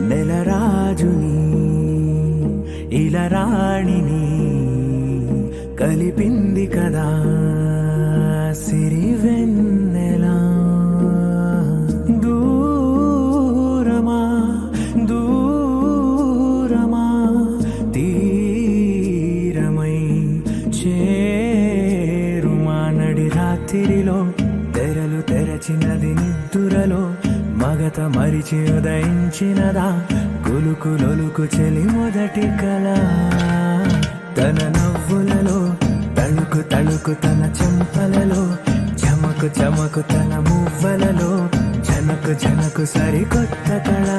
నెలరాజుని ఇలరాణిని కలిపింది కదా సిరివెన్నెలా. దూరమా దూరమా తీరమై చేరుమా నడి రాత్రిలో తెరలు తెరచినది నిద్దురలో మగత మరిచి ఉదయించినదా కులుకులొలుకు చెలి మొదటి కళ. తన నవ్వులలో తళుకు తళుకు తన చెంపలలో చమకు చమకు తన మువ్వలలో జనకు జనకు సరికొత్త కళ.